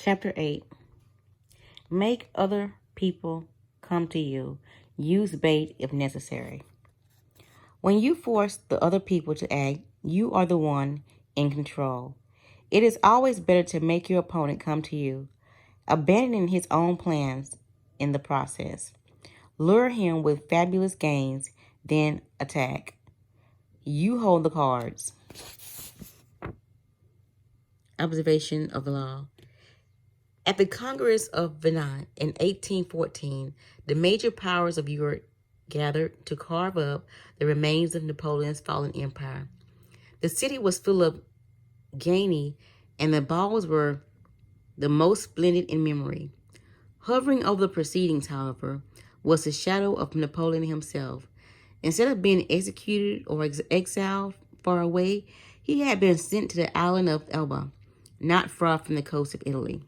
Chapter 8. Make other people come to you. Use bait if necessary. When you force the other people to act, you are the one in control. It is always better to make your opponent come to you, abandoning his own plans in the process. Lure him with fabulous gains, then attack. You hold the cards. Observation of the law. At the Congress of Vienna in 1814, the major powers of Europe gathered to carve up the remains of Napoleon's fallen empire. The city was full of gaiety, and the balls were the most splendid in memory. Hovering over the proceedings, however, was the shadow of Napoleon himself. Instead of being executed or exiled far away, he had been sent to the island of Elba, not far from the coast of Italy.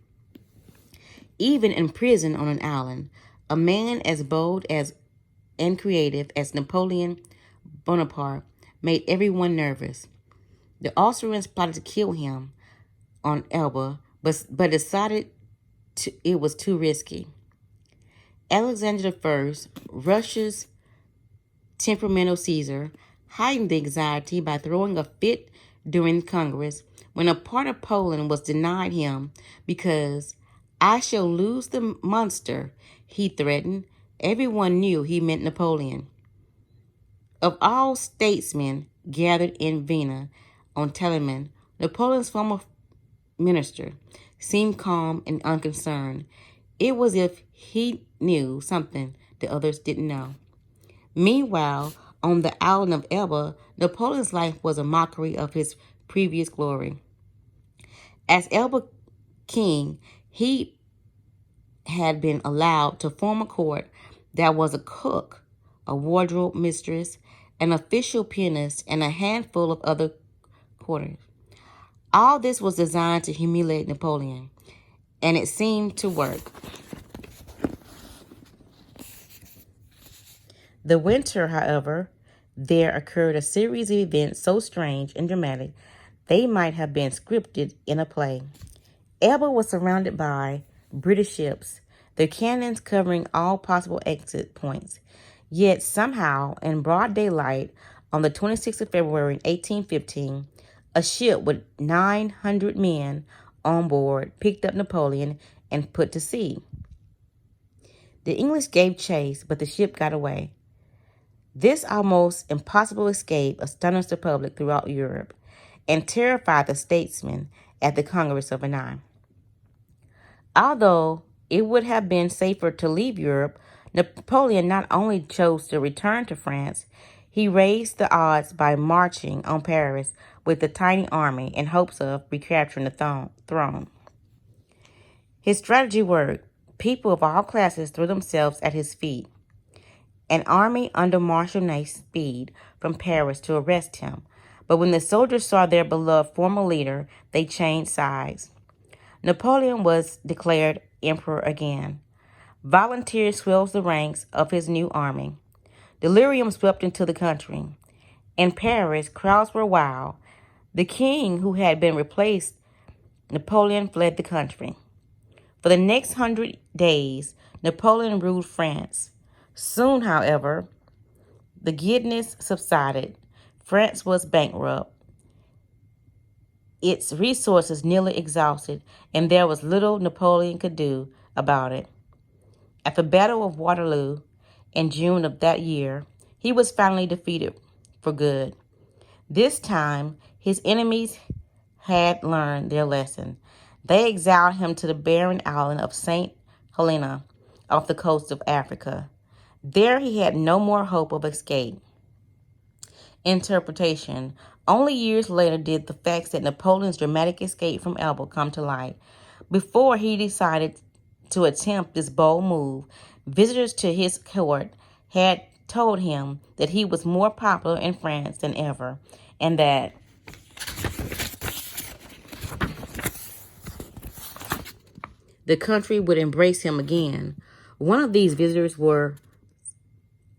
Even in prison on an island, a man as bold and creative as Napoleon Bonaparte made everyone nervous. The Austrians plotted to kill him on Elba, but decided it was too risky. Alexander I, Russia's temperamental Caesar, heightened the anxiety by throwing a fit during Congress when a part of Poland was denied him because "I shall lose the monster," he threatened. Everyone knew he meant Napoleon. Of all statesmen gathered in Vienna on Telemann, Napoleon's former minister seemed calm and unconcerned. It was as if he knew something the others didn't know. Meanwhile, on the island of Elba, Napoleon's life was a mockery of his previous glory. As Elba king, he had been allowed to form a court that was a cook, a wardrobe mistress, an official pianist, and a handful of other courtiers. All this was designed to humiliate Napoleon, and it seemed to work. The winter, however, there occurred a series of events so strange and dramatic they might have been scripted in a play. Elba was surrounded by British ships, their cannons covering all possible exit points. Yet somehow, in broad daylight, on the 26th of February 1815, a ship with 900 men on board picked up Napoleon and put to sea. The English gave chase, but the ship got away. This almost impossible escape astonished the public throughout Europe and terrified the statesmen at the Congress of Vienna. Although it would have been safer to leave Europe, Napoleon not only chose to return to France, he raised the odds by marching on Paris with a tiny army in hopes of recapturing the throne. His strategy worked. People of all classes threw themselves at his feet. An army under Marshal Ney's speed from Paris to arrest him, but when the soldiers saw their beloved former leader, they changed sides. Napoleon was declared emperor again. Volunteers swelled the ranks of his new army. Delirium swept into the country. In Paris, crowds were wild. The king, who had been replaced, Napoleon, fled the country. For the next 100 days, Napoleon ruled France. Soon, however, the giddiness subsided. France was bankrupt, its resources nearly exhausted, and there was little Napoleon could do about it. At the Battle of Waterloo in June of that year, he was finally defeated for good. This time, his enemies had learned their lesson. They exiled him to the barren island of St. Helena off the coast of Africa. There he had no more hope of escape. Interpretation. Only years later did the facts that Napoleon's dramatic escape from Elba come to light. Before he decided to attempt this bold move, visitors to his court had told him that he was more popular in France than ever, and that the country would embrace him again. One of these visitors were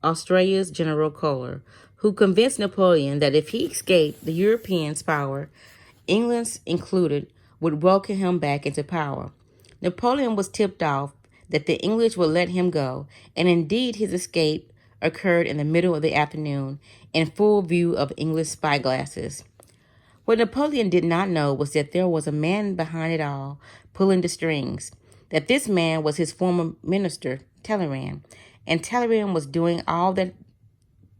Austria's General Kohler, who convinced Napoleon that if he escaped the Europeans' power, England's included, would welcome him back into power. Napoleon was tipped off that the English would let him go, and indeed his escape occurred in the middle of the afternoon in full view of English spyglasses. What Napoleon did not know was that there was a man behind it all, pulling the strings, that this man was his former minister, Talleyrand, and Talleyrand was doing all that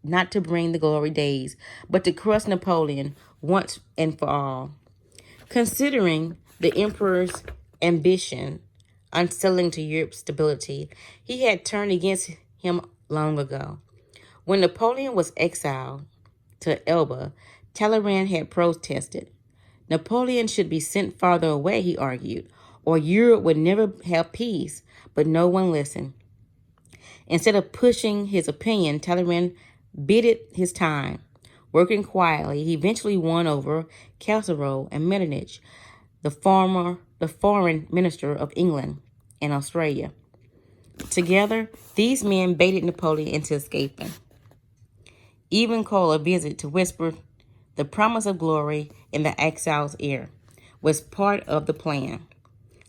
not to bring the glory days, but to crush Napoleon once and for all. Considering the emperor's ambition on selling to Europe's stability, he had turned against him long ago. When Napoleon was exiled to Elba, Talleyrand had protested. Napoleon should be sent farther away, he argued, or Europe would never have peace, but no one listened. Instead of pushing his opinion, Talleyrand bided his time. Working quietly, he eventually won over Castlereagh and Metternich, the foreign minister of England and Australia. Together, these men baited Napoleon into escaping. Even called a visit to whisper the promise of glory in the exile's ear was part of the plan.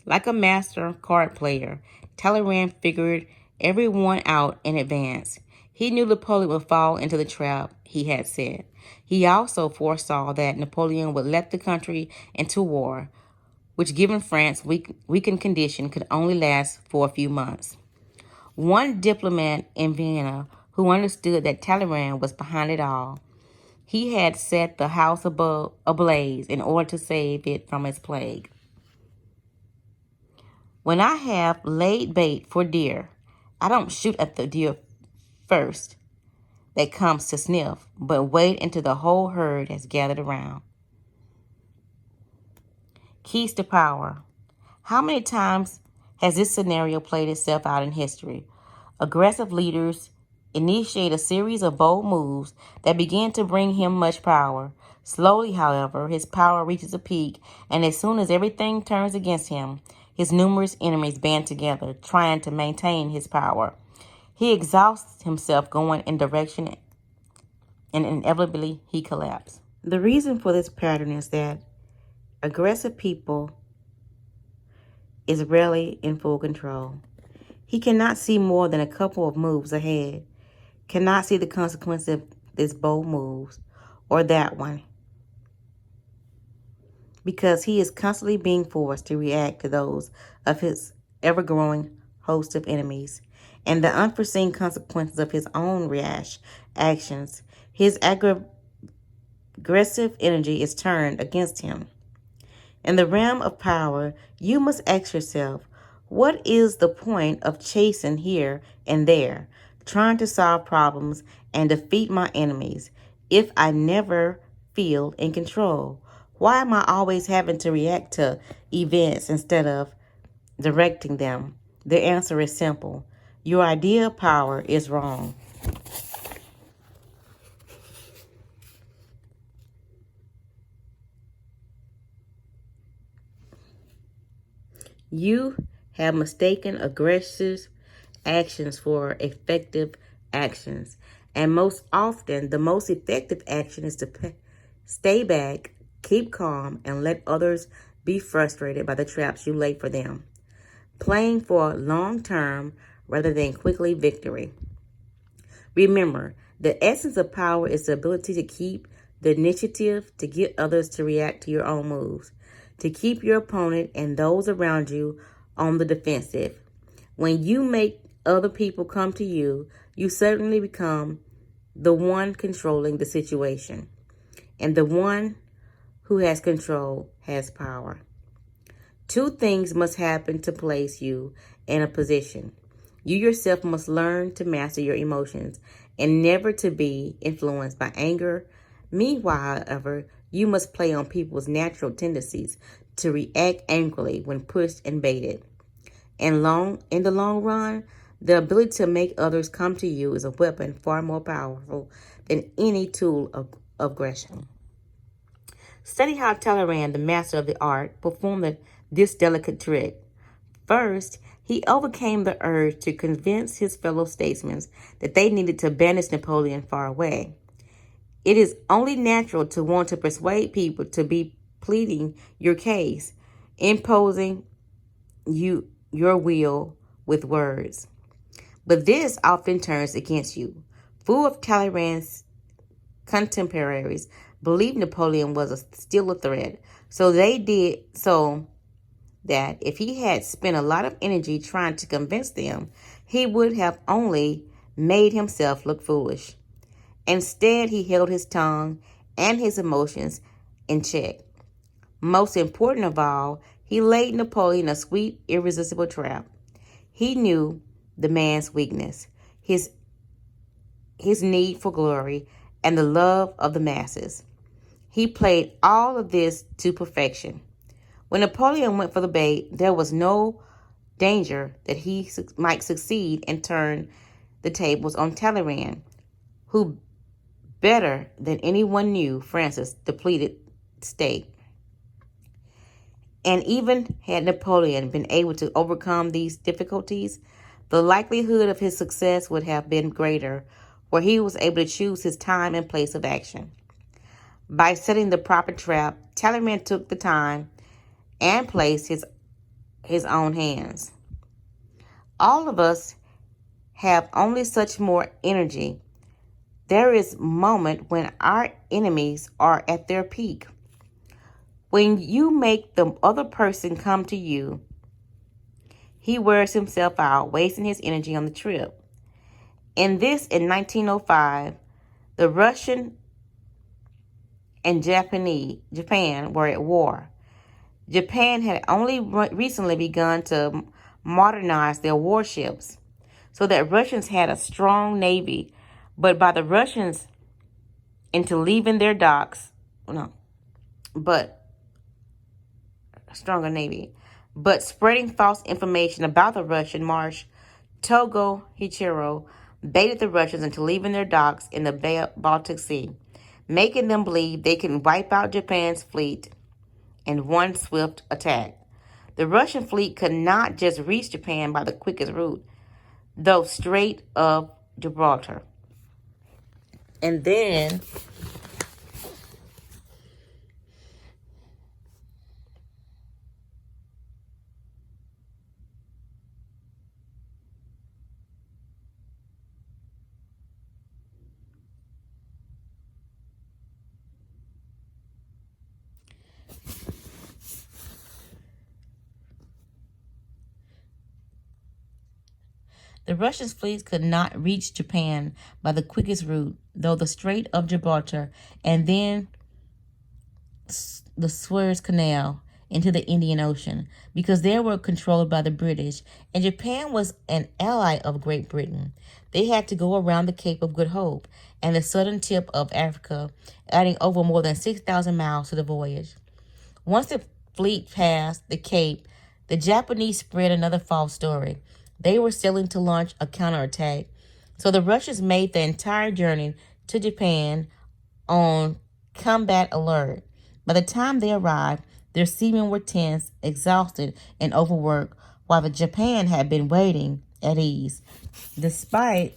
Like a master card player, Talleyrand figured everyone out in advance. He knew Napoleon would fall into the trap he had set. He also foresaw that Napoleon would let the country into war, which, given France's weakened condition, could only last for a few months. One diplomat in Vienna who understood that Talleyrand was behind it all, he had set the house ablaze in order to save it from its plague. When I have laid bait for deer, I don't shoot at the deer first that comes to sniff, but wait until the whole herd has gathered around. Keys to power. How many times has this scenario played itself out in history? Aggressive leaders initiate a series of bold moves that begin to bring him much power. Slowly, however, his power reaches a peak, and as soon as everything turns against him, his numerous enemies band together, trying to maintain his power. He exhausts himself going in direction, and inevitably he collapses. The reason for this pattern is that aggressive people is rarely in full control. He cannot see more than a couple of moves ahead, cannot see the consequences of this bold moves or that one, because he is constantly being forced to react to those of his ever-growing host of enemies and the unforeseen consequences of his own rash actions. His aggressive energy is turned against him. In the realm of power, you must ask yourself, what is the point of chasing here and there, trying to solve problems and defeat my enemies, if I never feel in control? Why am I always having to react to events instead of directing them? The answer is simple. Your idea of power is wrong. You have mistaken aggressive actions for effective actions. And most often, the most effective action is to stay back, keep calm, and let others be frustrated by the traps you lay for them. Playing for long term rather than quickly victory. Remember, the essence of power is the ability to keep the initiative, to get others to react to your own moves, to keep your opponent and those around you on the defensive. When you make other people come to you, you certainly become the one controlling the situation. And the one who has control has power. Two things must happen to place you in a position. You yourself must learn to master your emotions and never to be influenced by anger. Meanwhile, however, you must play on people's natural tendencies to react angrily when pushed and baited. In the long run, the ability to make others come to you is a weapon far more powerful than any tool of aggression. Study how Talleyrand, the master of the art, performed this delicate trick. First, he overcame the urge to convince his fellow statesmen that they needed to banish Napoleon far away. It is only natural to want to persuade people to be pleading your case, imposing your will with words. But this often turns against you. Few of Talleyrand's contemporaries believed Napoleon was still a threat, so they did so that if he had spent a lot of energy trying to convince them, he would have only made himself look foolish. Instead, he held his tongue and his emotions in check. Most important of all, he laid Napoleon a sweet, irresistible trap. He knew the man's weakness, his need for glory, and the love of the masses. He played all of this to perfection. When Napoleon went for the bait, there was no danger that he might succeed and turn the tables on Talleyrand, who better than anyone knew France's depleted state. And even had Napoleon been able to overcome these difficulties, the likelihood of his success would have been greater, where he was able to choose his time and place of action. By setting the proper trap, Talleyrand took the time and place his own hands. All of us have only such more energy. There is a moment when our enemies are at their peak. When you make the other person come to you, he wears himself out, wasting his energy on the trip. In 1905, the Russian and Japan were at war. Japan had only recently begun to modernize their warships, so that Russians had a strong navy. But by the Russians into leaving their docks, stronger navy, but spreading false information about the Russian march, Togo Hichiro baited the Russians into leaving their docks in the Baltic Sea, making them believe they can wipe out Japan's fleet in one swift attack. The Russian fleet could not just reach Japan by the quickest route, the Strait of Gibraltar. And then the Russian fleet could not reach Japan by the quickest route, though the Strait of Gibraltar, and then the Suez Canal into the Indian Ocean, because they were controlled by the British, and Japan was an ally of Great Britain. They had to go around the Cape of Good Hope and the southern tip of Africa, adding over more than 6,000 miles to the voyage. Once the fleet passed the Cape, the Japanese spread another false story. They were sailing to launch a counterattack, so the Russians made the entire journey to Japan on combat alert. By the time they arrived, their seamen were tense, exhausted, and overworked, while the Japan had been waiting at ease. Despite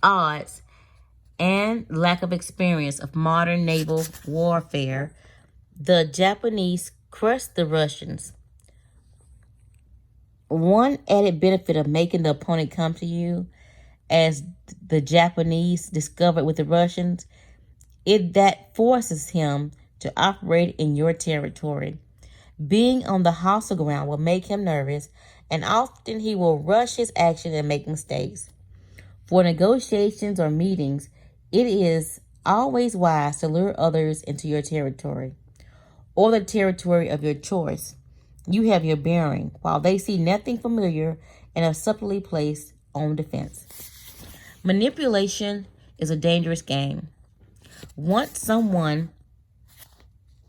odds and lack of experience of modern naval warfare, the Japanese crushed the Russians. One added benefit of making the opponent come to you, as the Japanese discovered with the Russians, that forces him to operate in your territory. Being on the hostile ground will make him nervous, and often he will rush his action and make mistakes. For negotiations or meetings, it is always wise to lure others into your territory or the territory of your choice. You have your bearing, while they see nothing familiar and are subtly placed on defense. Manipulation is a dangerous game. Once someone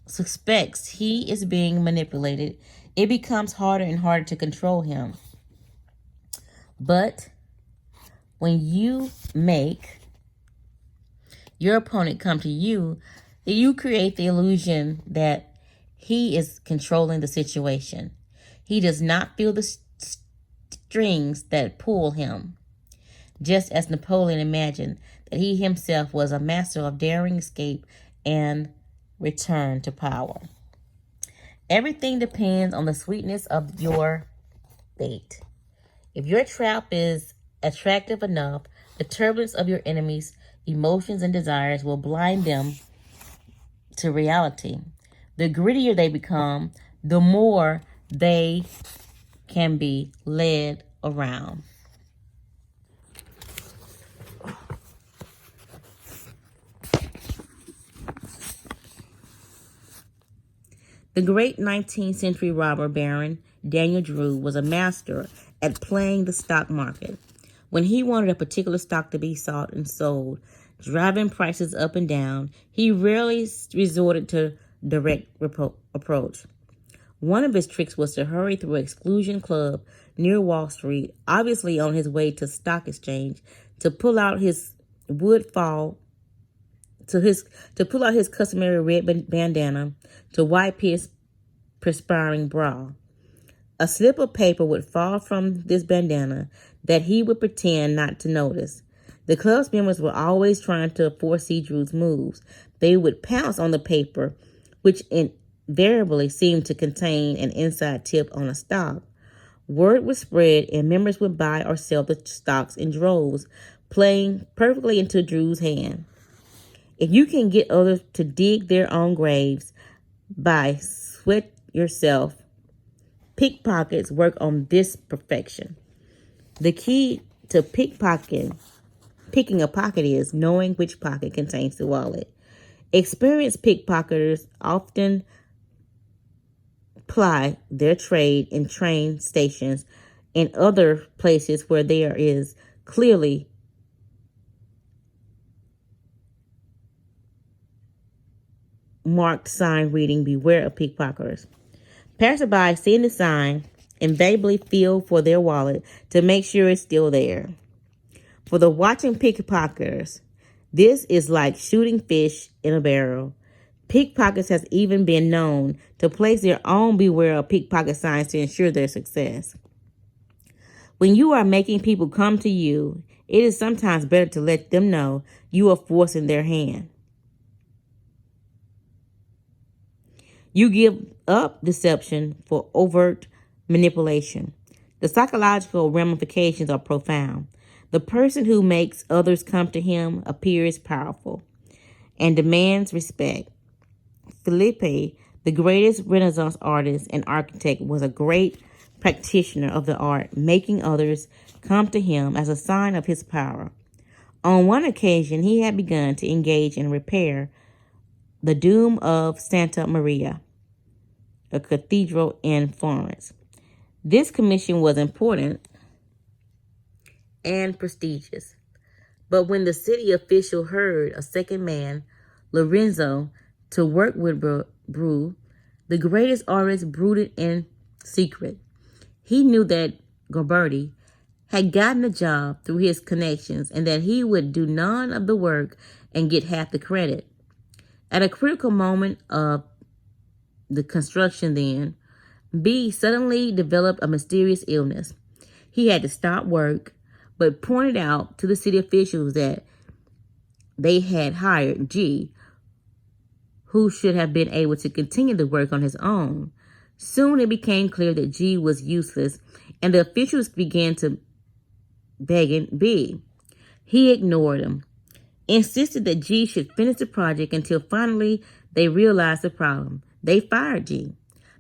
suspects he is being manipulated, it becomes harder and harder to control him. But when you make your opponent come to you, you create the illusion that he is controlling the situation. He does not feel the strings that pull him, just as Napoleon imagined that he himself was a master of daring escape and return to power. Everything depends on the sweetness of your bait. If your trap is attractive enough, the turbulence of your enemies' emotions and desires will blind them to reality. The grittier they become, the more they can be led around. The great 19th century robber baron Daniel Drew was a master at playing the stock market. When he wanted a particular stock to be sought and sold, driving prices up and down, he rarely resorted to direct approach. One of his tricks was to hurry through Exclusion Club near Wall Street, obviously on his way to stock exchange, to pull out his customary red bandana, to wipe his perspiring brow. A slip of paper would fall from this bandana that he would pretend not to notice. The club's members were always trying to foresee Drew's moves. They would pounce on the paper, which invariably seemed to contain an inside tip on a stock. Word would spread, and members would buy or sell the stocks in droves, playing perfectly into Drew's hand. If you can get others to dig their own graves by sweat yourself, pickpockets work on this perfection. The key to picking a pocket is knowing which pocket contains the wallet. Experienced pickpocketers often ply their trade in train stations and other places where there is clearly marked sign reading, "Beware of pickpocketers." Passersby seeing the sign invariably feel for their wallet to make sure it's still there. For the watching pickpocketers, this is like shooting fish in a barrel. Pickpockets has even been known to place their own "Beware of pickpocket" signs to ensure their success. When you are making people come to you, it is sometimes better to let them know you are forcing their hand. You give up deception for overt manipulation. The psychological ramifications are profound. The person who makes others come to him appears powerful and demands respect. Philippe, the greatest Renaissance artist and architect, was a great practitioner of the art, making others come to him as a sign of his power. On one occasion, he had begun to engage in repair the Dome of Santa Maria, a cathedral in Florence. This commission was important and prestigious. But when the city official hired a second man, Lorenzo, to work with Brew, the greatest artist brooded in secret. He knew that Ghiberti had gotten the job through his connections and that he would do none of the work and get half the credit. At a critical moment of the construction then, B suddenly developed a mysterious illness. He had to stop work, but pointed out to the city officials that they had hired G, who should have been able to continue the work on his own. Soon it became clear that G was useless, and the officials began to beg B. He ignored them, insisted that G should finish the project until finally they realized the problem. They fired G.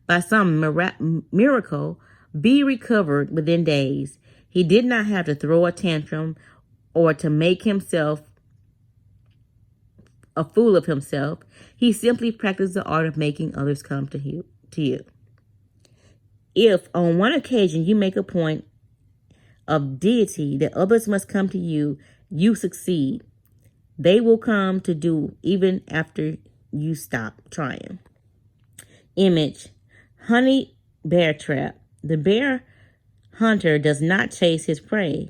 By some miracle, B recovered within days. He did not have to throw a tantrum or to make himself a fool of himself. He simply practiced the art of making others come to you. If on one occasion you make a point of deity that others must come to you, you succeed. They will come to do even after you stop trying. Image: honey bear trap. The bear hunter does not chase his prey.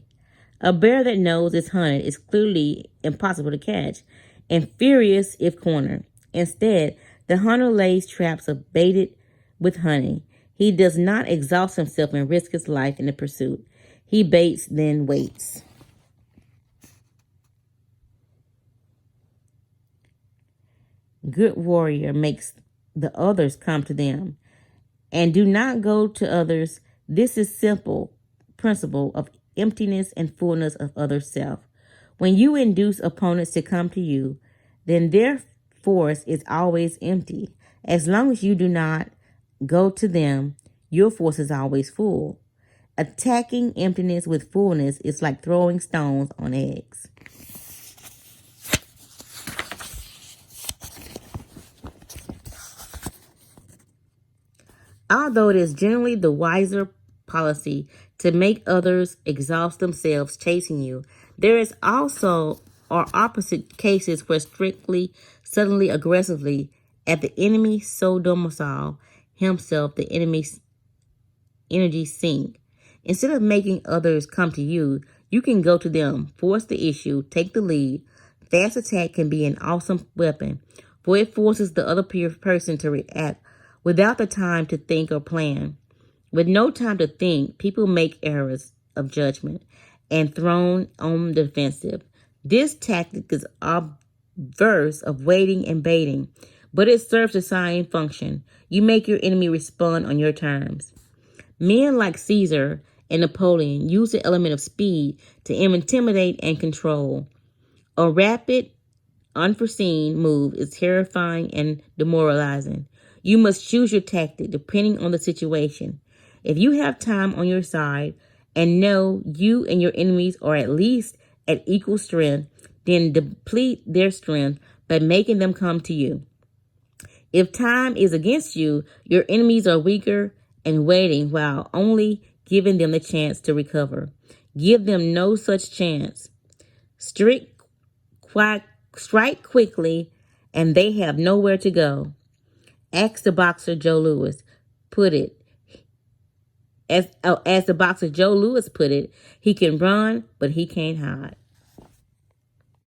A bear that knows it's hunted is clearly impossible to catch and furious if cornered. Instead, the hunter lays traps baited with honey. He does not exhaust himself and risk his life in the pursuit. He baits, then waits. good warrior makes the others come to them. And do not go to others. This is simple principle of emptiness and fullness of other self. When you induce opponents to come to you, then their force is always empty. As long as you do not go to them, your force is always full. Attacking emptiness with fullness is like throwing stones on eggs. Although it is generally the wiser policy to make others exhaust themselves chasing you, there is also or opposite cases where strictly, suddenly, aggressively, at the enemy so domicile himself, the enemy's energy sink. Instead of making others come to you, you can go to them, force the issue, take the lead. Fast attack can be an awesome weapon, for it forces the other person to react without the time to think or plan. With no time to think, people make errors of judgment and thrown on the defensive. This tactic is obverse of waiting and baiting, but it serves the same function. You make your enemy respond on your terms. Men like Caesar and Napoleon used the element of speed to intimidate and control. A rapid, unforeseen move is terrifying and demoralizing. You must choose your tactic depending on the situation. If you have time on your side and know you and your enemies are at least at equal strength, then deplete their strength by making them come to you. If time is against you, your enemies are weaker and waiting while only giving them the chance to recover. Give them no such chance. Strike quickly, and they have nowhere to go. As the boxer Joe Louis put it, he can run, but he can't hide.